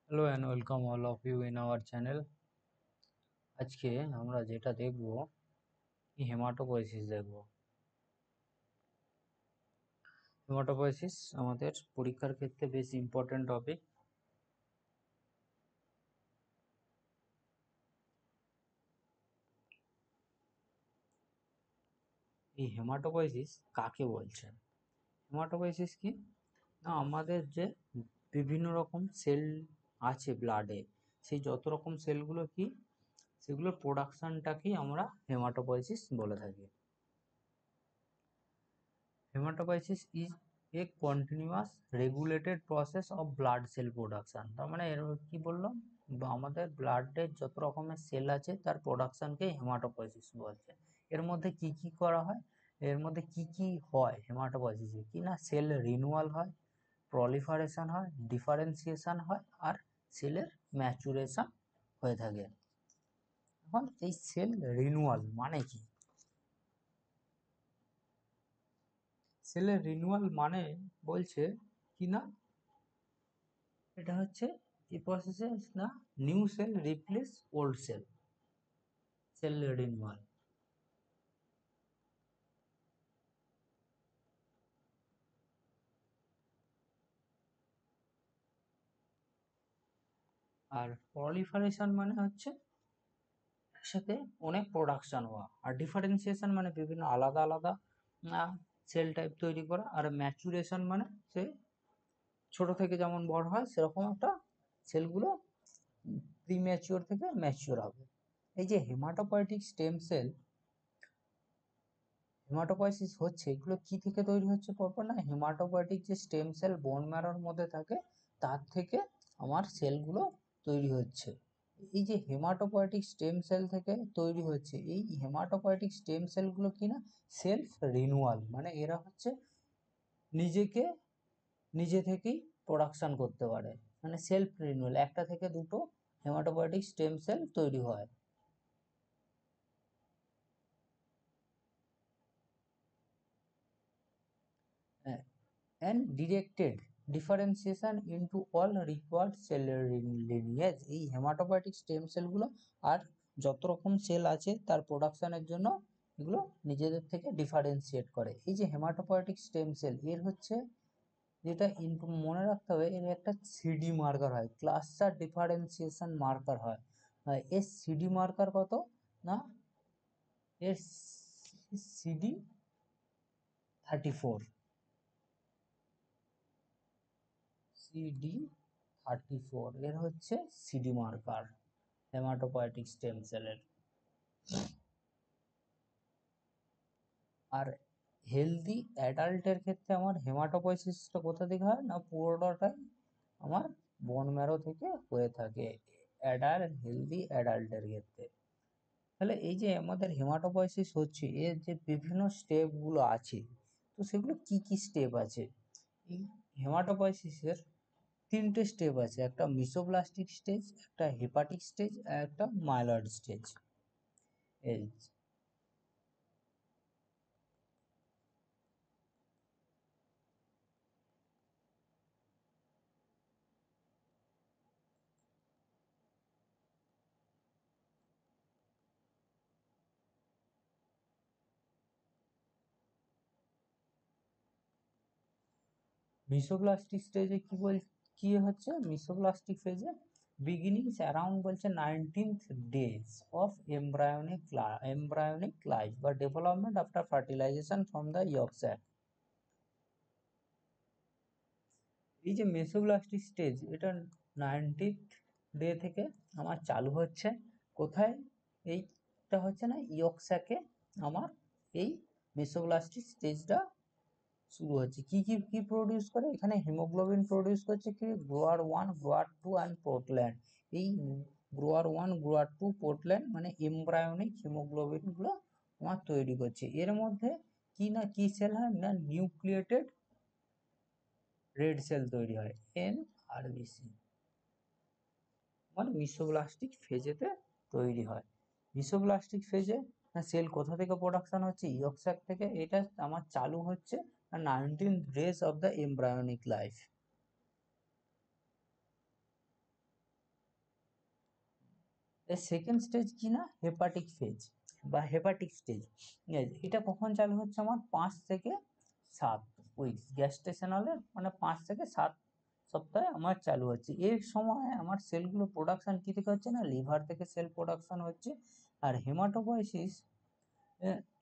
Hello and welcome all of you in our channel. আজকে আমরা যেটা দেখব হেমাটোপয়েসিস দেখব। হেমাটোপয়েসিস আমাদের পরীক্ষার ক্ষেত্রে বেশ ইম্পর্টেন্ট টপিক। এই হেমাটোপয়েসিস কাকে বলছে? হেমাটোপয়েসিস কি না, আমাদের যে বিভিন্ন রকম সেল আছে ব্লাডে, সেই যত রকম সেলগুলো কি সেগুলোর প্রোডাকশনটাকেই আমরা হেমাটোপয়েসিস বলে থাকি। Haematopoiesis is a continuous regulated process of blood cell production. তার মানে এর কি বললাম, আমাদের ব্লাডের যত রকমের সেল আছে তার প্রোডাকশনকে হেমাটোপয়েসিস বলছে। এর মধ্যে কি কি করা হয়, এর মধ্যে কি কি হয় হেমাটোপয়েসিসে? কি না, সেল রিনুয়াল হয়, প্রলিফারেশন হয়, ডিফারেন্সিয়েশন হয়, আর সেলের ম্যাচুরেশন হয়ে থাকে। এখন এই সেল রিনুয়াল মানে কি? সেলের রিনুয়াল মানে বলছে কি না, এটা হচ্ছে এই প্রসেসে না new cell replace old cell, cell renewal. আর প্রলিফারেশন মানে হচ্ছে একসাথে অনেক প্রোডাকশন হওয়া, আর ডিফারেন্সিয়েশন মানে বিভিন্ন আলাদা আলাদা সেল টাইপ তৈরি করা, আর ম্যাচুরেশন মানে সে ছোট থেকে যেমন বড় হয় সেরকম একটা সেলগুলো প্রিম্যাচিওর থেকে ম্যাচিওর হবে। এই যে হেমাটোপয়েটিক স্টেম সেল, হেমাটোপয়েসিস হচ্ছে এগুলো কি থেকে তৈরি হচ্ছে পরপর না, হেমাটোপয়েটিক যে স্টেম সেল বোন ম্যারোর মধ্যে থাকে তার থেকে আমার সেলগুলো তৈরি হচ্ছে। এই যে হেমাটোপয়েটিক স্টেম সেল থেকে তৈরি হচ্ছে, এই হেমাটোপয়েটিক স্টেম সেলগুলো কি না সেলফ রিনুয়াল, মানে এরা হচ্ছে নিজেকে নিজে থেকেই প্রোডাকশন করতে পারে, মানে সেলফ রিনুয়াল, একটা থেকে দুটো হেমাটোপয়েটিক স্টেম সেল তৈরি হয়। and directed differentiation into all required cell lineage। এই হেমাটোপয়েটিক স্টেম সেলগুলো আর যত রকম সেল আছে তার প্রোডাকশনের জন্য এগুলো নিজেদের থেকে ডিফারেন্সিয়েট করে। এই যে হেমাটোপয়েটিক স্টেম সেল, এর হচ্ছে যেটা মনে রাখতে হবে, এর একটা সিডি মার্কার হয়, ক্লাস্টার ডিফারেন্সিয়েশন মার্কার হয়। এর সিডি মার্কার কত না, এর সিডি 34, CD34 এর হচ্ছে সিডি মার্কার হেমাটোপয়েটিক স্টেম সেলের। আর হেলদি অ্যাডাল্টের ক্ষেত্রে আমার হেমাটোপয়েসিসটা কোথা থেকে হয় না, পুরোটাই আমার বোন ম্যারো থেকে হয়ে থাকে হেলদি অ্যাডাল্টের ক্ষেত্রে। তাহলে এই যে আমাদের হেমাটোপয়েসিস হচ্ছে, এর যে বিভিন্ন স্টেপগুলো আছে, তো সেগুলো কি কি স্টেপ আছে? এই হেমাটোপয়েসিসের তিনটে স্টেপ আছে, একটা মিসোব্লাস্টিক স্টেজ, একটা হেপাটিক স্টেজ, আর একটা মাইলয়েড স্টেজ। এই মিসোব্লাস্টিক স্টেজে কি হচ্ছে, মিসোব্লাস্টিক ফেজে বিগিনিংস অ্যারাউন্ড বলছে 19th days of embryonic life বা development after fertilization from the yolk sac. এই যে মেসোব্লাস্টিক স্টেজ, এটা 19th ডে থেকে আমার চালু হচ্ছে। কোথায়? এইটা হচ্ছে না ইয়ক স্যাকে আমার এই মেসোব্লাস্টিক স্টেজটা শুরু হচ্ছে। কি প্রডিউস করে এখানে? হিমোগ্লোবিন প্রডিউস করছে কি, গ্রোয়ার 1, গ্রোয়ার 2 অ্যান্ড পোর্টল্যান্ড। এই গ্রোয়ার 1, গ্রোয়ার 2, পোর্টল্যান্ড মানে এমব্রায়োনিক হিমোগ্লোবিন গুলো আমার তৈরি করছে। এর মধ্যে কি না কি সেল হয় না, নিউক্লিয়েটেড রেড সেল তৈরি হয়, NRBC, মানে মিসোব্লাস্টিক ফেজেতে তৈরি হয়। মিসোব্লাস্টিক ফেজে সেল কোথা থেকে প্রোডাকশন হচ্ছে, ইয়ক স্যাক থেকে। এটা আমার চালু হচ্ছে 19 days of the embryonic life. এর সেকেন্ড স্টেজ কি না, হেপাটিক ফেজ বা হেপাটিক স্টেজ। এটা কখন চালু হচ্ছে আমার 5 থেকে 7 উইকস গ্যাস্টেশনালের, মানে 5 থেকে 7 সপ্তাহে আমার চালু হচ্ছে। এর সময় আমার সেলগুলো প্রোডাকশন কি থেকে হচ্ছে না, লিভার থেকে সেল প্রোডাকশন হচ্ছে। আর হেমাটোপয়েসিস,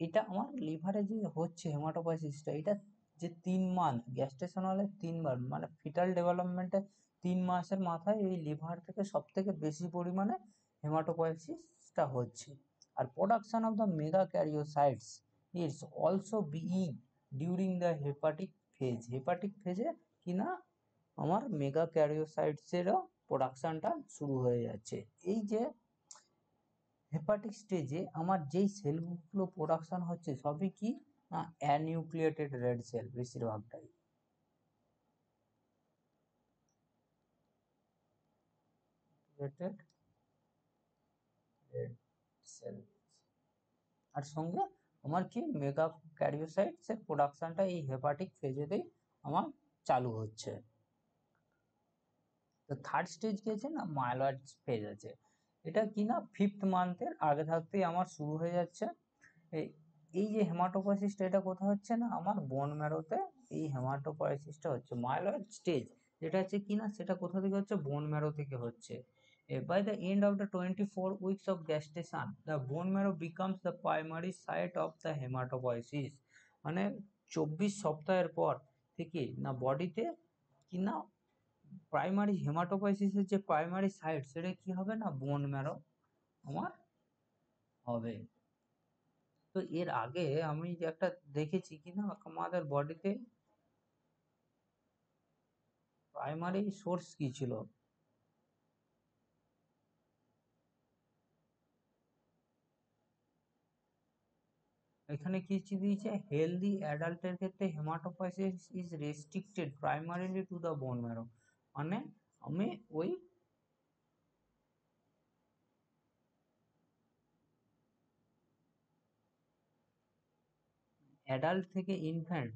এটা আমার লিভারে যে হচ্ছে হেমাটোপয়েসিসটা, এটা যে 3 মান্থ গ্যাস্টেশনালের 3 বার, মানে ফিটাল ডেভেলপমেন্টে 3 মাসের মাথায় এই লিভার থেকে সব থেকে বেশি পরিমাণে হেমাটোপয়েসিসটা হচ্ছে। আর production of the megakaryocytes it's also being during the hepatic phase. Hepatic ফেজে কিনা আমার মেগা ক্যারিওসাইটসেরও প্রোডাকশনটা শুরু হয়ে যাচ্ছে। এই যে হেপাটিক স্টেজে আমার যেই সেলগুলো প্রোডাকশন হচ্ছে সবই কি না, অ্যানিউক্লিয়েটেড রেড সেল বেশিরভাগটাই। Red cell. আর সঙ্গে আমার কি মেগা ক্যারিওসাইটস এর প্রোডাকশনটা এই হেপাটিক ফেজেতেই আমার চালু হচ্ছে। তো থার্ড স্টেজ কি আছে না, মাইলয়েড ফেজ আছে। এটা কি না 5th মান্থের আগে থাকতেই আমার শুরু হয়ে যাচ্ছে। এই যে হেমাটোপয়েসিসটা, এটা কোথায় হচ্ছে না, আমার বোন ম্যারোতে এই হেমাটোপয়েসিসটা হচ্ছে। মাইলয়েড স্টেজ যেটা হচ্ছে কি না, সেটা কোথা থেকে হচ্ছে, বোন ম্যারো থেকে হচ্ছে। By the end of the 24 weeks of gestation the bone marrow becomes the primary site of the haematopoiesis. মানে 24 সপ্তাহের পর থেকে না বডিতে কি না প্রাইমারি হেমাটোপয়েসিসের যে প্রাইমারি সাইট, সেটা কি হবে না, বোন ম্যারো আমার হবে। তো এর আগে আমি যে একটা দেখেছি কিনা আমাদের বডিতে প্রাইমারি সোর্স কি ছিল, এখানে কি দিয়েছে, হেলদি অ্যাডাল্টের ক্ষেত্রে haematopoiesis is restricted primarily to the bone marrow. মানে আমি ওই অ্যাডাল্ট থেকে ইনফ্যান্ট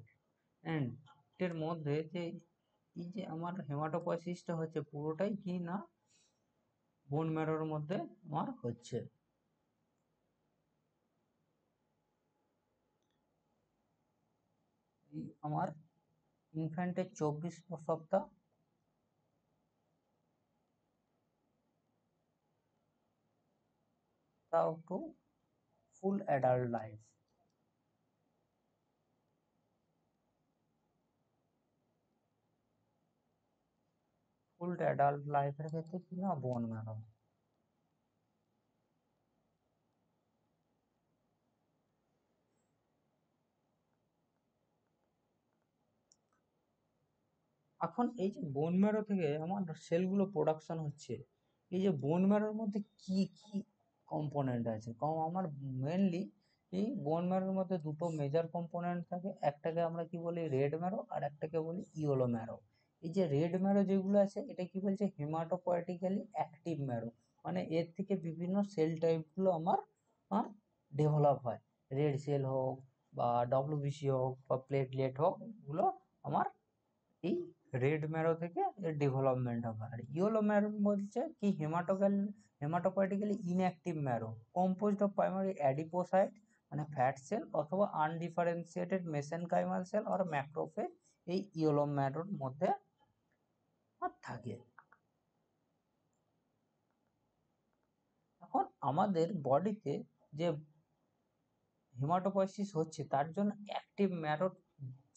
এর মধ্যে যে এই যে আমার হেমাটোপয়েসিসটা হচ্ছে, পুরোটাই কি না বোন ম্যারোর মধ্যে আমার হচ্ছে। এই আমার ইনফ্যান্টের 24 সপ্তাহ তাও to full adult life. Full adult লাইফের ক্ষেত্রে কি না বোন ম্যারো। এখন এই যে বোন ম্যারো থেকে আমার সেলগুলো প্রোডাকশন হচ্ছে, এই যে বোন ম্যারোর মধ্যে কি কি কম্পোনেন্ট আছে, কম আমার মেনলি এই বোন ম্যারোর মধ্যে দুটো মেজর কম্পোনেন্ট থাকে, একটাকে আমরা কি বলি রেড ম্যারো, আর একটাকে বলি ইয়েলো ম্যারো। এই যে রেড ম্যারো যেগুলো আছে, এটা কি বলছে, হেমাটোপয়েটিক্যালি অ্যাক্টিভ ম্যারো। মানে এর থেকে বিভিন্ন সেল টাইপগুলো আমার ডেভেলপ হয়। রেড সেল হোক বা ডব্লিউবিসি হোক বা প্লেটলেট হোক, এগুলো আমার এই রেড ম্যারো থেকে এর ডেভেলপমেন্ট হবে। আর ইয়েলো ম্যারো বলছে কি, haematopoietically inactive marrow composed of primary adipocyte, মানে ফ্যাট সেল, অথবা আনডিফারেন্সিয়েটেড মেসেনকাইমাল সেল আর ম্যাক্রোফেজ এই ইয়েলো ম্যারোর মধ্যে থাকে। এখন আমাদের বডিতে যে হেমাটোপয়েসিস হচ্ছে, তার জন্য অ্যাক্টিভ ম্যারোর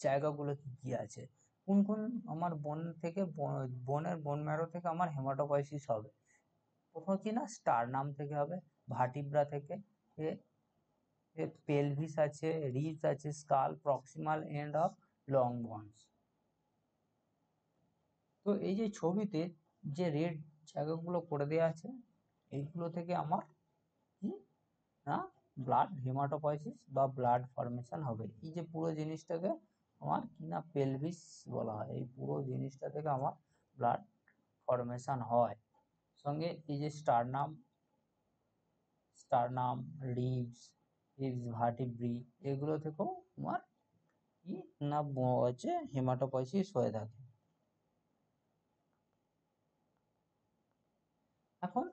জায়গাগুলো কি কি আছে, কোন কোন আমার বোনের বোন ম্যারো থেকে আমার হেমাটোপয়েসিস হবে। প্রথম কি না, স্টারনাম থেকে হবে, ভার্টিব্রা থেকে, পেলভিস আছে, রিবস আছে, skull, proximal end of long bones. তো এই যে ছবিতে যে রেড জায়গাগুলো করে দেওয়া আছে, এইগুলো থেকে আমার কি না ব্লাড হেমাটোপয়েসিস বা ব্লাড ফর্মেশন হবে। এই যে পুরো জিনিসটাকে আমার কি না পেলভিস বলা হয়, এই পুরো জিনিসটা থেকে আমার ব্লাড ফর্মেশন হয়। সঙ্গে এই যে স্টারনাম, রিবস ভার্টিব্রি, এগুলো থেকেও আমার কি না হচ্ছে হেমাটোপয়েসিস হয়ে থাকে। এখন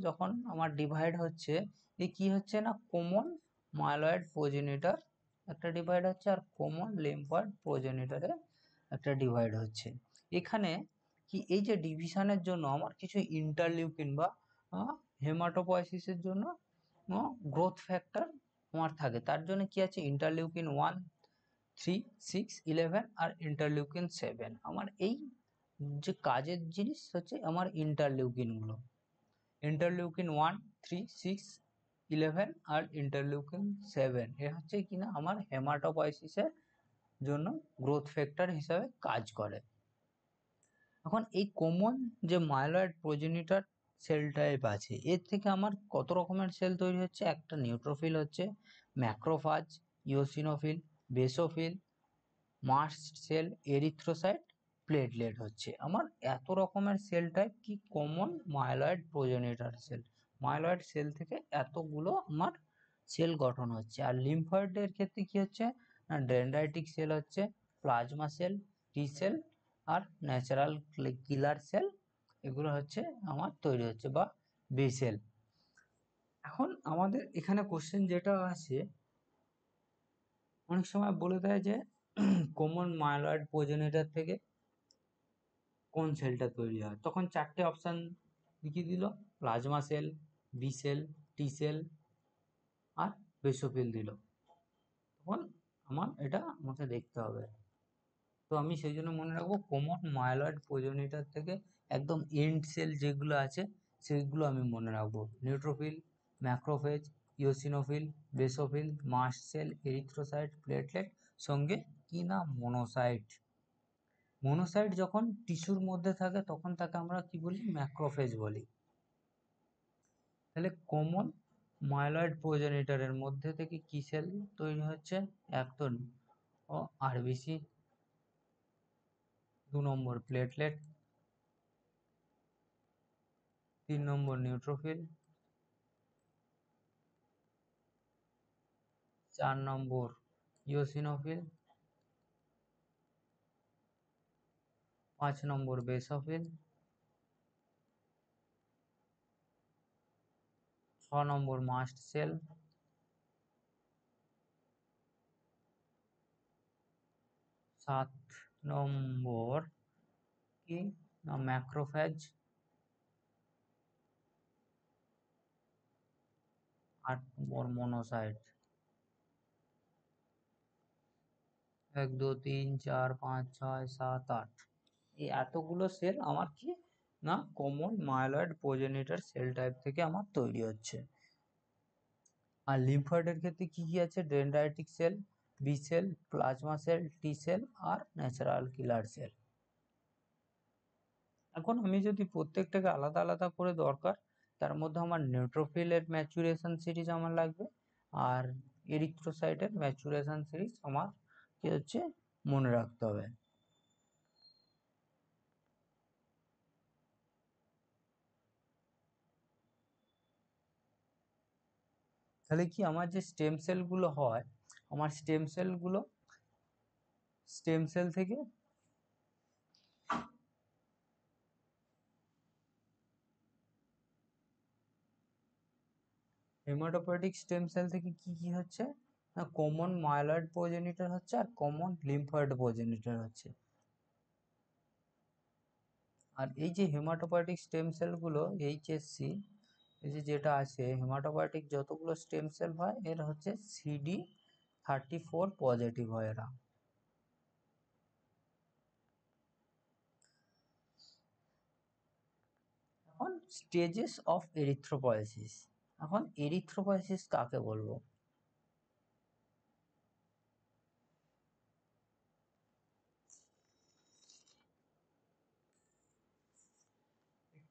যখন আমার ডিভাইড হচ্ছে, এই কি হচ্ছে না কমন মাইলয়েড প্রোজেনিটর একটা ডিভাইড হচ্ছে আর কমন লিম্ফয়েড প্রোজেনিটরে একটা ডিভাইড হচ্ছে। এখানে কি এই যে ডিভিশনের জন্য আমার কিছু ইন্টারলিউকিন বা হেমাটোপয়েসিসের জন্য গ্রোথ ফ্যাক্টর আমার থাকে, তার জন্য কি আছে ইন্টারলিউকিন 1, 3, 6, 11 আর ইন্টারলিউকিন 7। আমার এই যে কাজের জিনিস হচ্ছে আমার ইন্টারলিউকিনগুলো, ইন্টারলিউকিন 1, 3, 6, 11 আর ইন্টারলিউকিন 7 এ হচ্ছে কিনা আমার হেমাটোপয়েসিসের জন্য গ্রোথ ফ্যাক্টর হিসাবে কাজ করে। এখন এই কমন যে মাইলয়েড প্রোজেনিটর সেল টাইপ আছে, এর থেকে আমার কত রকমের সেল তৈরি হচ্ছে, একটা নিউট্রোফিল হচ্ছে, macrophage, eosinophil, basophil, mast cell, erythrocyte, platelet হচ্ছে আমার এত রকমের সেল টাইপ কি common myeloid progenitor cell. Myeloid cell থেকে এতগুলো আমার সেল গঠন হচ্ছে। আর লিম্ফয়েডের ক্ষেত্রে কি হচ্ছে না ডেনড্রাইটিক সেল হচ্ছে, প্লাজমা সেল, টি সেল আর ন্যাচারাল কিলার সেল, এগুলো হচ্ছে আমার তৈরি হচ্ছে বা বি সেল। এখন আমাদের এখানে কোশ্চেন যেটা আছে, অনেক সময় বলে দেয় যে কমন মাইলয়েড প্রোজেনিটর থেকে কোন সেলটা তৈরি হয়, তখন চারটে অপশান লিখে দিল, plasma cell, B cell, T cell আর বেসোফিল দিল। তখন এটা আমাকে দেখতে হবে। তো আমি সেই জন্য মনে রাখবো কমন মাইলয়েড প্রোজেনিটর থেকে একদম এন্ড সেল যেগুলো আছে সেগুলো আমি মনে রাখবো, neutrophil, macrophage, eosinophil, basophil, mast cell, erythrocyte, platelet, সঙ্গে কি না মনোসাইট। মনোসাইট যখন টিস্যুর মধ্যে থাকে তখন তাকে আমরা কি বলি ম্যাক্রোফেজ বলি। তাহলে কমন মাইলয়েড প্রোজেনিটরের মধ্যে থেকে কি সেল তৈরি হচ্ছে, এক তো আরবিসি, 2 নম্বর প্লেটলেট, 3 নম্বর নিউট্রোফিল, 4 নম্বর ইওসিনোফিল, 5 নম্বর বেসোফিল, 6 নম্বর মাস্ট সেল, 7 নম্বর কি না ম্যাক্রোফেজ, 8 নম্বর মনোসাইট। 1, 2, 3, 4, 5, 6, 7, 8 এই এতগুলো সেল আমার কি না common myeloid progenitor sell type থেকে আমার তৈরি হচ্ছে। আর লিম্ফয়েডের ক্ষেত্রে কি কি আছে, dendritic cell, B cell, plasma cell, T cell আর ন্যাচারাল কিলার সেল। এখন আমি যদি প্রত্যেকটাকে আলাদা আলাদা করে দরকার, তার মধ্যে আমার নিউট্রোফিলের ম্যাচুরেশন সিরিজ আমার লাগবে আর এরিথ্রোসাইটের ম্যাচুরেশন সিরিজ আমার কি হচ্ছে মনে রাখতে হবে। তাহলে কি আমার যে স্টেম সেলগুলো হয়, আমার স্টেম সেল থেকে হেমাটোপয়েটিক স্টেম সেল থেকে কি কি হচ্ছে না কমন মাইলয়েড প্রোজেনিটর হচ্ছে আর কমন লিম্ফয়েড প্রোজেনিটর হচ্ছে। আর এই যে হেমাটোপয়েটিক স্টেম সেলগুলো এইচএসসি, এই যে যেটা আছে হেমাটোপয়েটিক যতগুলো স্টেম সেল হয় এর হচ্ছে CD34 পজিটিভ হয় এরা। এখন স্টেজেস অফ এরিথ্রোপয়েসিস, এখন এরিথ্রোপয়েসিস কাকে বলবো,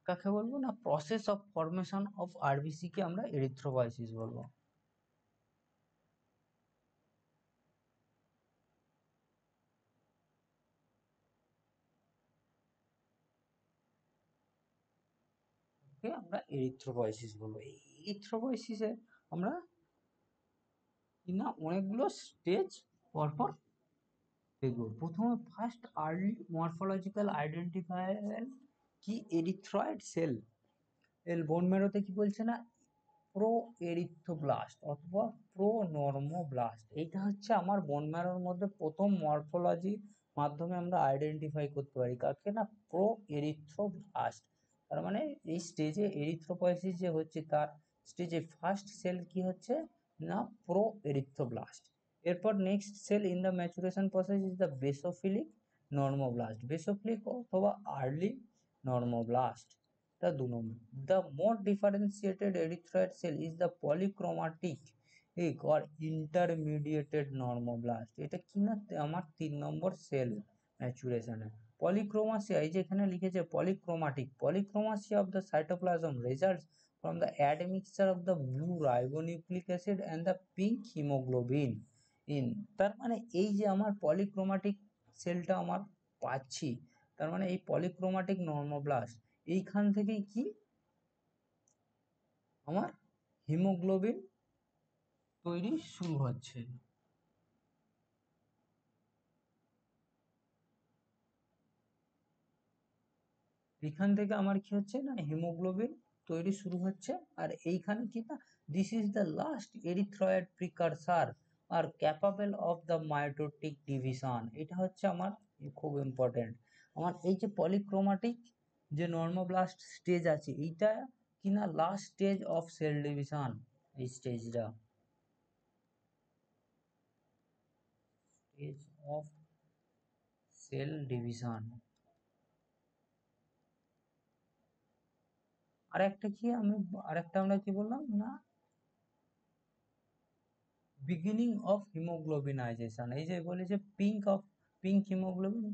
কাকে বলবো না process of formation of RBC কে আমরা এরিথ্রোপয়েসিস বলবো। কে আমরা এরিথ্রোপয়েসিস বলবো। এই এরিথ্রোপয়েসিসে আমরা কি না অনেকগুলো স্টেজ পরপর দেখবো। প্রথমে ফার্স্ট আর্লি মরফোলজিক্যাল আইডেন্টিফায়ার কি এরিথ্রয়েড সেল, এর বোন ম্যারোতে কি বলছে না, প্রো এরিথ্রোব্লাস্ট অথবা প্রো নর্মোব্লাস্ট, এইটা হচ্ছে আমার বোন ম্যারোর মধ্যে প্রথম মরফোলজি মাধ্যমে আমরা আইডেন্টিফাই করতে পারি কাকে না, প্রো এরিথ্রোব্লাস্ট। তার মানে এই স্টেজে এরিথ্রোপয়েসিস যে হচ্ছে তার স্টেজে ফার্স্ট সেল কি হচ্ছে না, প্রো এরিথ্রোব্লাস্ট। এরপর next cell in the maturation process is the basophilic normoblast, basophilic অথবা আর্লি নর্মোব্লাস্ট। তা 2 নম্বর, the more differentiated erythroid cell is the polychromatic or intermediated normoblast। এটা কি না আমার 3 নম্বর সেল ম্যাচুরেশনে। পলিক্রোমাসিয়া, এই যে এখানে লিখেছে পলিক্রোমাটিক, পলিক্রোমাসিয়া of the cytoplasm results from the admixture of the blue ribonucleic acid and the pink hemoglobin in। তার মানে এই যে আমার পলিক্রোমাটিক সেলটা আমার পাচ্ছি, তার মানে এই পলিক্রোমাটিক নর্মোব্লাস্ট এইখান থেকেই কি আমার হিমোগ্লোবিন তৈরি শুরু হচ্ছে। এখান থেকে আমার কি হচ্ছে না, হিমোগ্লোবিন তৈরি শুরু হচ্ছে। আর এইখানে কি না, this is the last erythroid precursor are capable of the mitotic division. এটা হচ্ছে আমার খুব ইম্পর্টেন্ট, আমার এই যে পলিক্রোমাটিক যে নর্মোব্লাস্ট স্টেজ আছে এইটা কিনা last stage of cell division. এই স্টেজটা স্টেজ অফ সেল ডিভিশন। আরেকটা কি আমি, আরেকটা আমরা কি বললাম না, বিগিনিং অফ হিমোগ্লোবিনাইজেশন। এই যে বলেছে পিঙ্ক হিমোগ্লোবিন।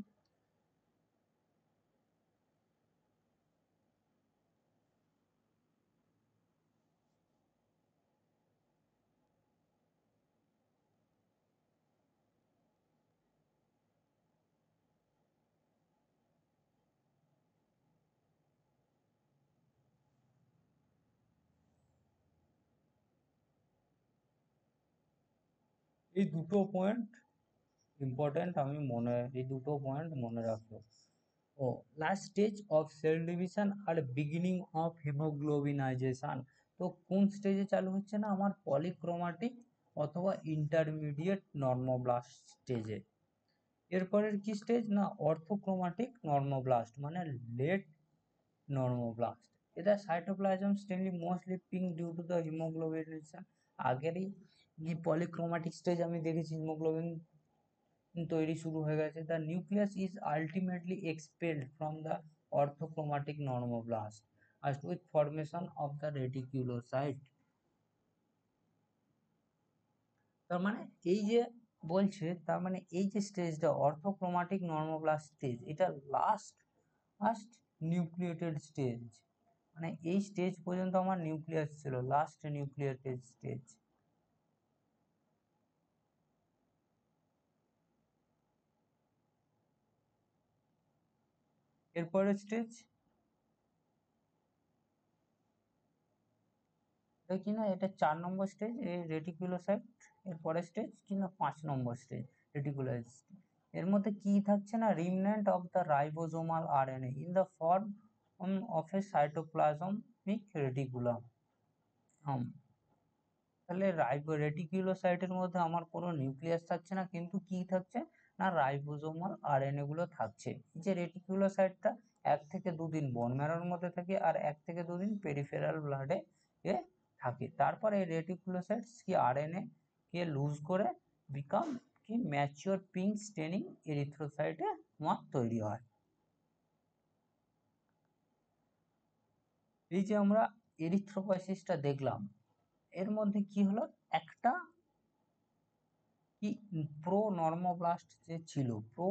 এই দুটো পয়েন্ট ইম্পর্টেন্ট, আমি মনে, এই দুটো পয়েন্ট মনে রাখবো। ও last stage of cell division আর বিগিনিং অফ হিমোগ্লোবিনাইজেশন। তো কোন স্টেজে চালু হচ্ছে না, আমার পলিক্রোমাটিক অথবা ইন্টারমিডিয়েট নর্মোব্লাস্ট স্টেজে। এরপরের কি স্টেজ না, অর্থোক্রোমাটিক নর্মোব্লাস্ট মানে লেট নর্মোব্লাস্ট। এটা cytoplasm stains mostly pink due to the haemoglobination. আগেরই পলিক্রোমাটিক স্টেজ আমি দেখেছি, হিমোগ্লোবিন তৈরি শুরু হয়ে গেছে। The nucleus is ultimately expelled from the orthochromatic normoblast as with formation of the reticulocyte। তার মানে এই যে বলছে, তার মানে এই যে স্টেজটা অর্থোক্রোমাটিক নর্মোব্লাস্ট স্টেজ, এটা লাস্ট নিউক্লিয়েটেড স্টেজ। মানে এই স্টেজ পর্যন্ত আমার নিউক্লিয়াস ছিল, লাস্ট নিউক্লিয়েটেড স্টেজ। এরপরের স্টেজ এটা কি না, এটা 4 নম্বর স্টেজ এই রেটিকুলোসাইট। এর পরের স্টেজ কি না 5 নম্বর স্টেজ রেটিকুলাস। এর মধ্যে কি থাকছে না, রিমন্যান্ট of the ribosomal RNA in the form of A cytoplasmic reticulum. তাহলে রেটিকুলোসাইটের মধ্যে আমার কোনো নিউক্লিয়াস থাকছে না, কিন্তু কি থাকছে না, রাইবোজোমাল আরএনএ গুলো থাকছে। এই যে রেটিকুলোসাইটটা 1 থেকে 2 দিন বোন ম্যারোর মধ্যে থাকে আর 1 থেকে 2 দিন পেরিফেরাল ব্লাডে এ থাকে। তারপরে এই রেটিকুলোসাইটস কি আরএনএ কে লুজ করে বিকাম কি ম্যাচিওর পিঙ্ক স্টেনিং এরিথ্রোসাইটে আমার তৈরি হয়। এই যে আমরা এরিথ্রোপয়েসিসটা দেখলাম, এর মধ্যে কি হলো, একটা কি প্রো নর্মোব্লাস্ট যে ছিল, প্রো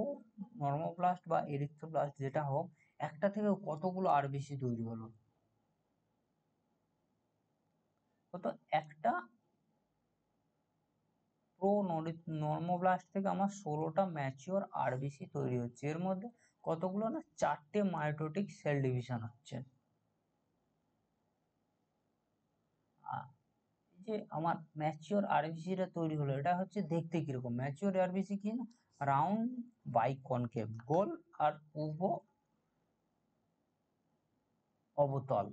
নর্মোব্লাস্ট বা এরিথ্রোব্লাস্ট যেটা হোক, একটা থেকে কতগুলো আরবিসি তৈরি হলো, কত, একটা প্রো নর্মোব্লাস্ট থেকে আমার 16টা ম্যাচিওর আরবিসি তৈরি হচ্ছে। এর মধ্যে কতগুলো না, 4টে মাইটোটিক সেল ডিভিশন হচ্ছে। এই যে আমার ম্যাচিওর আরবিসিটা তৈরি হলো, এটা হচ্ছে দেখতে কিরকম, ম্যাচিওর আরবিসি কি না, রাউন্ড বাই কনকেভ, গোল আর অবতল।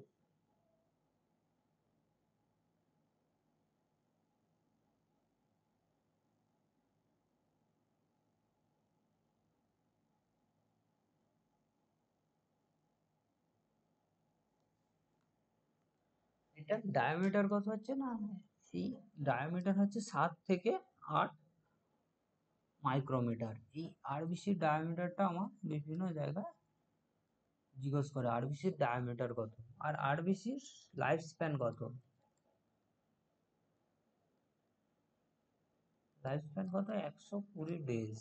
এটার ডায়ামিটার কত হচ্ছে না, এই ডায়ামিটার হচ্ছে 7 থেকে 8 মাইক্রোমিটার। এই আরবিসির ডায়ামিটারটা আমার বিভিন্ন জায়গায় জিজ্ঞেস করে আরবিসির ডায়ামিটার কত, আর আরবিসির লাইফ স্প্যান কত। লাইফ স্প্যান কত, 120 ডেজ।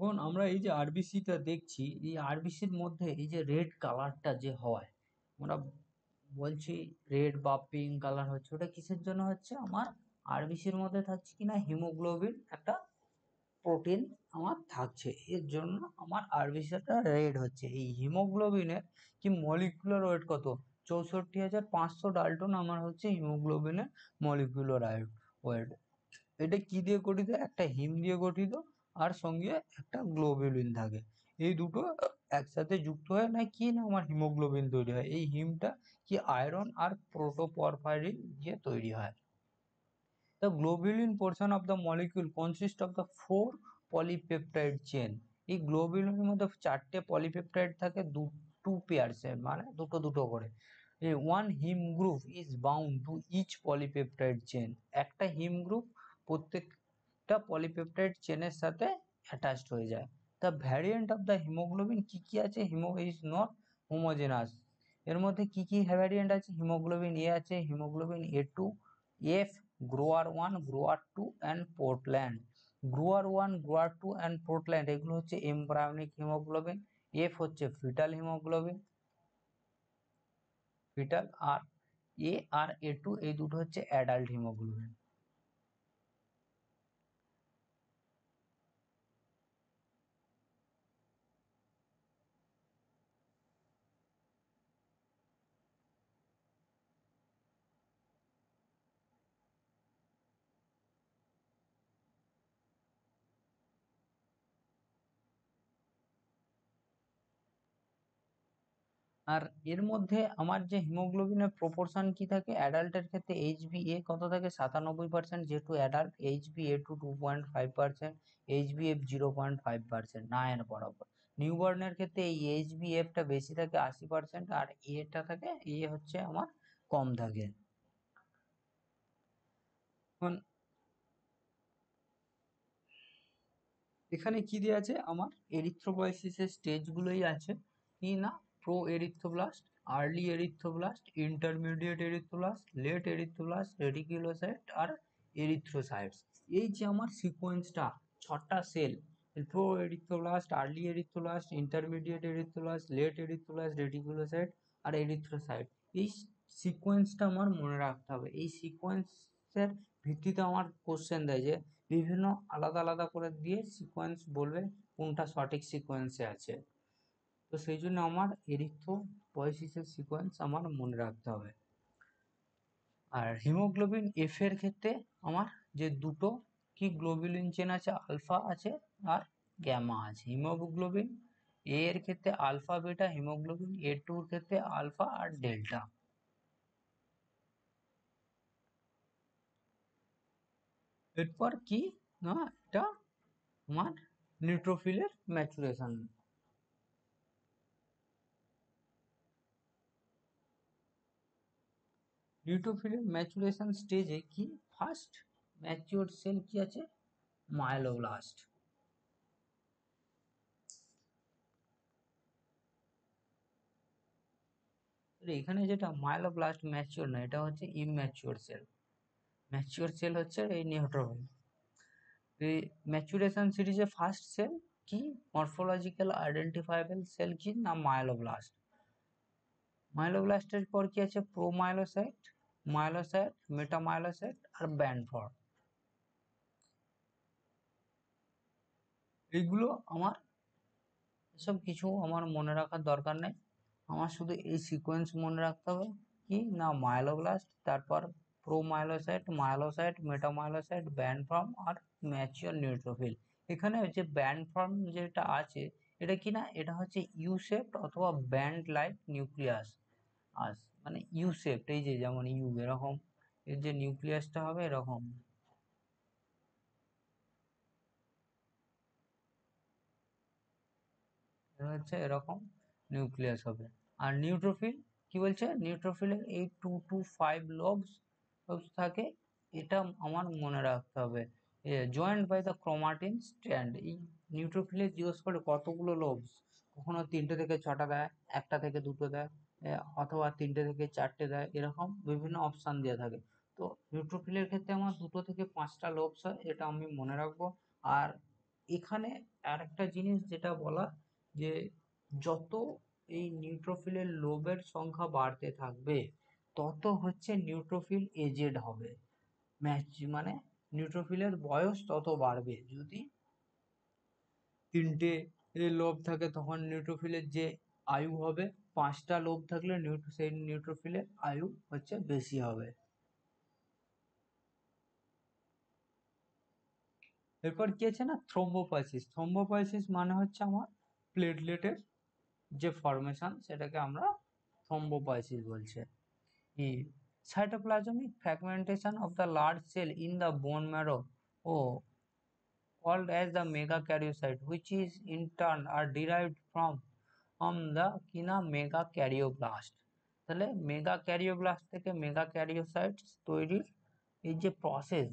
এখন আমরা এই যে আরবিসিটা দেখছি, এই আরবিসির মধ্যে এই যে রেড কালারটা যে হয়, আমরা বলছি রেড বা পিঙ্ক কালার হচ্ছে, ওটা কিসের জন্য হচ্ছে, আমার আরবিসির মধ্যে থাকছে কিনা হিমোগ্লোবিন একটা প্রোটিন আমার থাকছে, এর জন্য আমার আরবিসিটা রেড হচ্ছে। এই হিমোগ্লোবিনের কি মলিকুলার ওয়েট কত, 64,500 ডাল্টন আমার হচ্ছে হিমোগ্লোবিনের মলিকুলার ওয়েট। এটা কি দিয়ে গঠিত, একটা হিম দিয়ে গঠিত, আর সঙ্গে একটা গ্লোবুলিন থাকে। এই দুটো একসাথে যুক্ত হয়ে না কি না আমার হিমোগ্লোবিন তৈরি হয়। এই হিমটা কি আয়রন আর প্রোটোপরফাইরিন দিয়ে তৈরি হয়। The globulin portion of the molecule consists of the 4 polypeptide chain. এই গ্লোবুলিনের মধ্যে 4টে পলিপেপটাইড থাকে, টু পেয়ারসের, মানে দুটো দুটো করে। One heme group is bound to each polypeptide chain. একটা হিম গ্রুপ প্রত্যেকটা পলিপেপটাইড চেনের সাথে অ্যাটাচড হয়ে যায়। The variant of the haemoglobin কি কি আছে, হিমো ইজ নট হোমোজেনাস। এর মধ্যে কি কি ভ্যারিয়েন্ট আছে, হিমোগ্লোবিন এ আছে, haemoglobin A2, F, grower 1, grower 2 and Portland. Grower 1, grower 2 and Portland এগুলো হচ্ছে এমব্রায়োনিক হিমোগ্লোবিন। এফ হচ্ছে ফিটাল হিমোগ্লোবিন, ফিটাল, আর এ আর A2 এই দুটো হচ্ছে অ্যাডাল্ট হিমোগ্লোবিন। আর এর মধ্যে আমার যে হিমোগ্লোবিনের প্রপোর্শন কি থাকে, অ্যাডাল্টের ক্ষেত্রে HbA কত থাকে, 97%, যেহেতু অ্যাডাল্ট। HbA2 2.5%, HbF 0.5%, 9 বরাবর। নিউবর্নের ক্ষেত্রে এই HbFটা বেশি থাকে 80%, আর এটা থাকে, এ হচ্ছে আমার কম থাকে। এখন এখানে কি দেওয়া আছে, আমার এরিথ্রোপয়েসিসের স্টেজগুলোই আছে, কি না, pro erythroblast, early erythroblast, intermediate erythroblast, late erythroblast, reticulocyte আর এরিথ্রোসাইটস। এই যে আমার সিকোয়েন্সটা, 6টা cell, pro erythroblast, early erythroblast, intermediate erythroblast, late erythroblast, reticulocyte আর এরিথ্রোসাইট, এই সিকোয়েন্সটা আমার মনে রাখতে হবে। এই সিকোয়েন্সের ভিত্তিতে আমার কোশ্চেন দেয় যে বিভিন্ন আলাদা আলাদা করে দিয়ে সিকোয়েন্স বলবে কোনটা সঠিক সিকোয়েন্সে আছে। তো সেই জন্য আমার এরিথ্রোপয়েসিসের সিকোয়েন্স আমার মনে রাখতে হবে। আর হিমোগ্লোবিন এফ এর ক্ষেত্রে আমার যে দুটো কি গ্লোবুলিন চেন আছে, আলফা আছে আর গ্যামা আছে। হিমোগ্লোবিন এ এর ক্ষেত্রে আলফা বিটা, হিমোগ্লোবিন A2 এর ক্ষেত্রে আলফা আর ডেল্টা। এরপর কি না, এটা আমার নিউট্রোফিলের ম্যাচুরেশন। নিউট্রোফিলের ম্যাচুরেশন স্টেজে কি ফার্স্ট ম্যাচিওর সেল কি আছে, মাইলোব্লাস্ট। এখানে যেটা মাইলোব্লাস্ট ম্যাচিওর না, এটা হচ্ছে ইম্যাচিওর সেল। ম্যাচিওর সেল হচ্ছে এই নিউট্রোফিল। এই ম্যাচুরেশন সিরিজে ফার্স্ট সেল কি, মরফোলজিক্যাল আইডেন্টিফাইবল সেল কি না, মাইলোব্লাস্ট। মাইলোব্লাস্টের পর কি আছে, প্রোমাইলোসাইট, মাইলোসাইট, মেটামাইলোসাইট আর ব্যান্ডফোর্ড। এইগুলো আমার, এসব কিছু আমার মনে রাখার দরকার নেই, আমার শুধু এই সিকোয়েন্স মনে রাখতে হবে। কি না মাইলোব্লাস্ট, তারপর প্রোমাইলোসাইট, মাইলোসাইট, মেটামাইলোসাইট, ব্যান্ড ফর্ম আর ম্যাচিওর নিউট্রোফিল। এখানে যে ব্যান্ড ফর্ম যেটা আছে এটা কি না, এটা হচ্ছে ইউ শেপড অথবা ব্যান্ড লাইক নিউক্লিয়াস আস, মানে ইউ শেপড, এই যে যেমন ইউ এরকম, এর যে নিউক্লিয়াসটা হবে এরকম, হচ্ছে এরকম নিউক্লিয়াস হবে। আর নিউট্রোফিল কি বলছে, নিউট্রোফিলের এই 2 to 5 লোবস থাকে, এটা আমার মনে রাখতে হবে। Joined by the chromatin strand. এই নিউট্রোফিলে জিজ্ঞেস করে কতগুলো লোবস, কখনো 3টে থেকে 6টা দেয়, 1টা থেকে 2টো দেয়, অথবা 3টে থেকে 4টে দেয়, এরকম বিভিন্ন অপশান দেওয়া থাকে। তো নিউট্রোফিলের ক্ষেত্রে আমার 2টো থেকে 5টা লোবস হয়, এটা আমি মনে রাখবো। আর এখানে আরেকটা জিনিস যেটা বলা, যে যত এই নিউট্রোফিলের লোবের সংখ্যা বাড়তে থাকবে তত হচ্ছে নিউট্রোফিল এজেড হবে, মানে নিউট্রোফিলের বয়স তত বাড়বে। যদি 3টে লোব থাকে তখন নিউট্রোফিলের যে আয়ু হবে, 5টা লোব থাকলে সেই নিউট্রোফিলের আয়ু হচ্ছে বেশি হবে। এরপর কি আছে না থ্রোম্বোপাইসিস। থ্রোম্বোপাইসিস মানে হচ্ছে আমার প্লেটলেটের যে ফর্মেশন সেটাকে আমরা থ্রোম্বোপাইসিস বলছে। কি cytoplasmic fragmentation of the large cell in the bone marrow, oh, called as the megakaryocyte, which is in turn are derived from the কিনা megakaryoblast। তাহলে megakaryoblast থেকে megakaryocytes তৈরির এই যে প্রসেস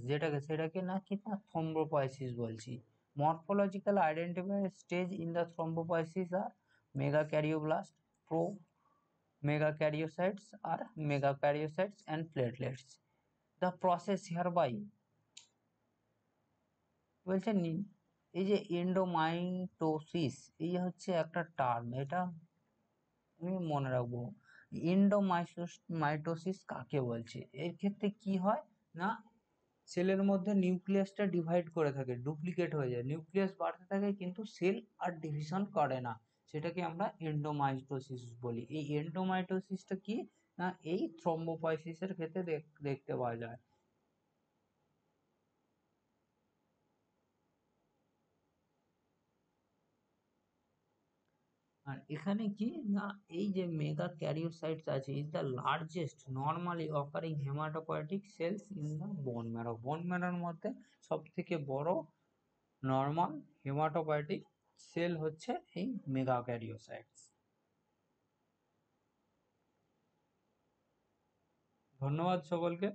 সেটাকে না কিনা থ্রম্বোপাইসিস বলছি। Morphological identify stage in the thrombopoiesis আর megakaryoblast, pro megakaryocytes are megakaryocytes and platelets. The process hereby বলছে এই যে এন্ডোমাইটোসিস, এই হচ্ছে একটা টার্ম, এটা আমি মনে রাখবো। এন্ডোমাইটোসিস কাকে বলছে, এর ক্ষেত্রে কি হয় না, সেলের মধ্যে নিউক্লিয়াসটা ডিভাইড করে থাকে, ডুপ্লিকেট হয়ে যায়, নিউক্লিয়াস বাড়তে থাকে কিন্তু সেল আর ডিভিশন করে না, সেটাকে আমরা এন্ডোমাইটোসিস বলি। এই এন্ডোমাইটোসিসটা কি না, এই থ্রম্বোপাইসিসের ক্ষেত্রে দেখতে পাওয়া যায়। আর এখানে কি না, এই যে মেগা ক্যারিওসাইটস আছে is the largest normally occurring haematopoietic cells in the bone marrow. Bone ম্যারোর মধ্যে সব থেকে বড় নর্মাল হেমাটোপয়েটিক সেল হচ্ছে এই মেগা ক্যারিওসাইটস। ধন্যবাদ সকলকে।